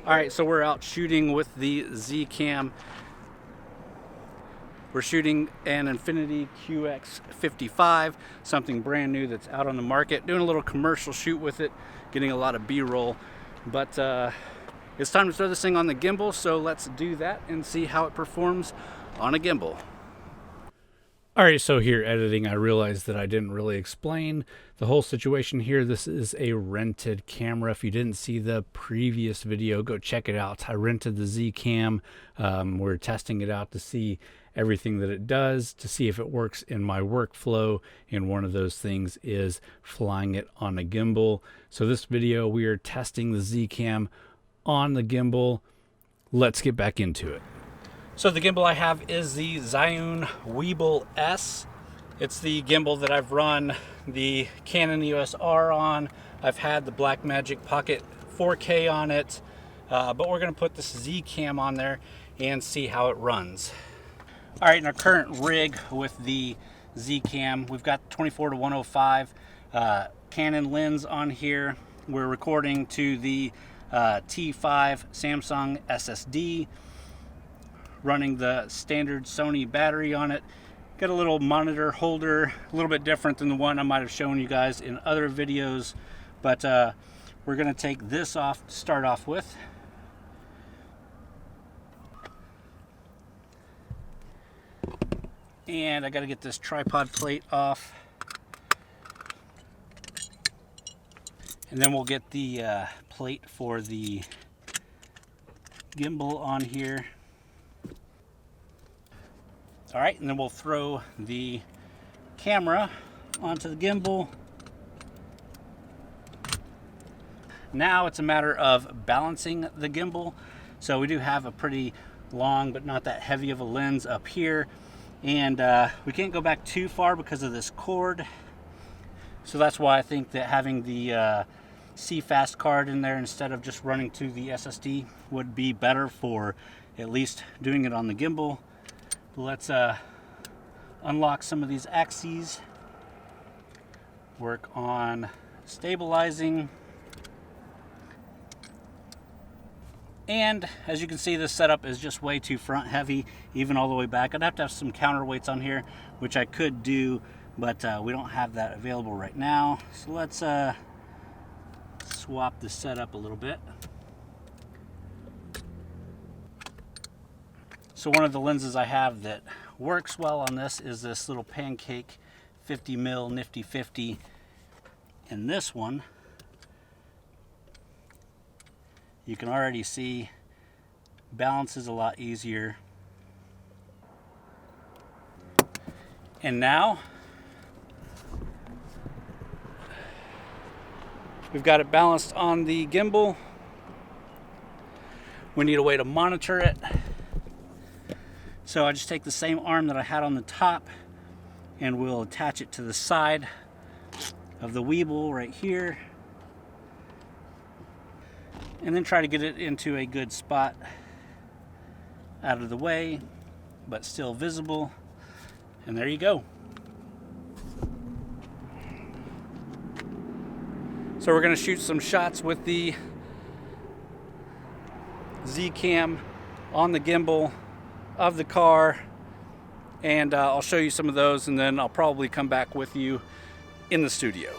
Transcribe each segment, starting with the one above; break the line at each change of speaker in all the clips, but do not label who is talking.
All right, so we're out shooting with the Z Cam. We're shooting an Infinity QX55, something brand new that's out on the market. Doing a little commercial shoot with it, getting a lot of B-roll. But it's time to throw this thing on the gimbal, so let's do that and see how it performs on a gimbal. All right, so here editing, I realized that I didn't really explain the whole situation here. This is a rented camera. If you didn't see the previous video, go check it out. I rented the Z Cam. We're testing it out to see everything that it does, to see if it works in my workflow. And one of those things is flying it on a gimbal. So this video, we are testing the Z Cam on the gimbal. Let's get back into it. So the gimbal I have is the Zhiyun WEEBILL S. It's the gimbal that I've run the Canon EOS R on. I've had the Blackmagic Pocket 4K on it, but we're going to put this Z Cam on there and see how it runs. All right, in our current rig with the Z Cam, we've got 24-105 Canon lens on here. We're recording to the T5 Samsung SSD. Running the standard Sony battery on it. Got a little monitor holder, a little bit different than the one I might have shown you guys in other videos, but we're going to take this off to start off with. And I got to get this tripod plate off, and then we'll get the plate for the gimbal on here. All right, and then we'll throw the camera onto the gimbal. Now it's a matter of balancing the gimbal. So we do have a pretty long but not that heavy of a lens up here, and we can't go back too far because of this cord. So that's why I think that having the CFast card in there instead of just running to the SSD would be better for at least doing it on the gimbal. Let's unlock some of these axes, work on stabilizing, and as you can see, this setup is just way too front heavy, even all the way back. I'd have to have some counterweights on here, which I could do, but we don't have that available right now. So let's swap the setup a little bit. So one of the lenses I have that works well on this is this little Pancake 50mm Nifty 50. And this one, you can already see balances a lot easier. And now we've got it balanced on the gimbal. We need a way to monitor it. So I just take the same arm that I had on the top and we'll attach it to the side of the Weebill right here. And then try to get it into a good spot out of the way, but still visible. And there you go. So we're gonna shoot some shots with the Z Cam on the gimbal of the car, and I'll show you some of those, and then I'll probably come back with you in the studio.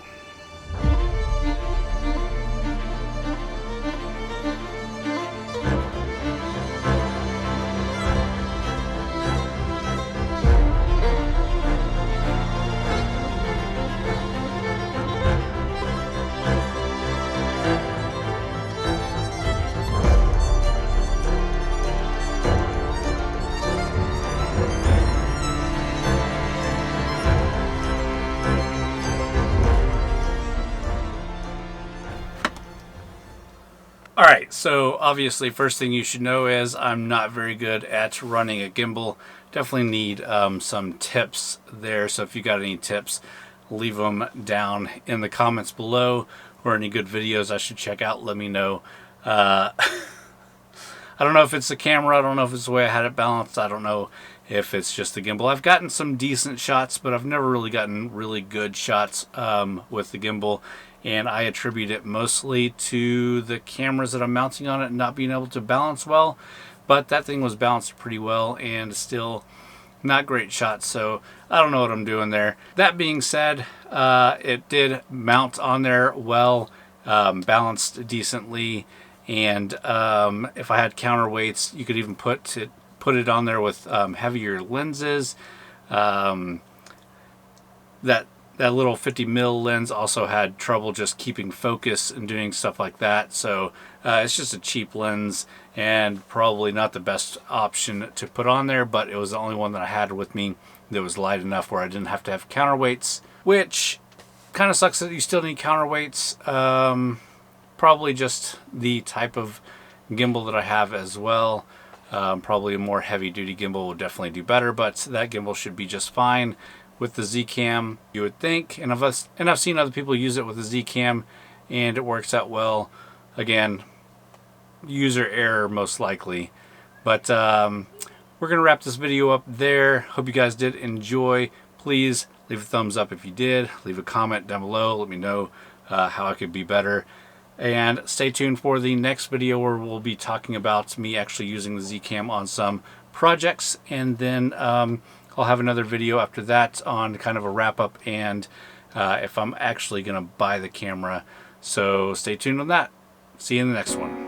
Alright, so obviously first thing you should know is I'm not very good at running a gimbal. Definitely need some tips there, so if you got any tips, leave them down in the comments below, or any good videos I should check out, let me know. I don't know if it's the camera, I don't know if it's the way I had it balanced, I don't know if it's just the gimbal. I've gotten some decent shots, but I've never really gotten really good shots with the gimbal. and I attribute it mostly to the cameras that I'm mounting on it not being able to balance well. But that thing was balanced pretty well and still not great shots, so I don't know what I'm doing there. That being said, it did mount on there well, balanced decently, and if I had counterweights, you could even put it on there with heavier lenses. That little 50 mil lens also had trouble just keeping focus and doing stuff like that. So it's just a cheap lens and probably not the best option to put on there, but it was the only one that I had with me that was light enough where I didn't have to have counterweights, which kind of sucks that you still need counterweights. Probably just the type of gimbal that I have as well. Probably a more heavy duty gimbal would definitely do better, but that gimbal should be just fine with the Z-Cam, you would think. And I've seen other people use it with the Z-Cam and it works out well. Again, user error most likely. But we're gonna wrap this video up there. Hope you guys did enjoy. Please leave a thumbs up if you did. Leave a comment down below. Let me know how I could be better. And stay tuned for the next video where we'll be talking about me actually using the Z-Cam on some projects, and then I'll have another video after that on kind of a wrap up and if I'm actually gonna buy the camera. So stay tuned on that. See you in the next one.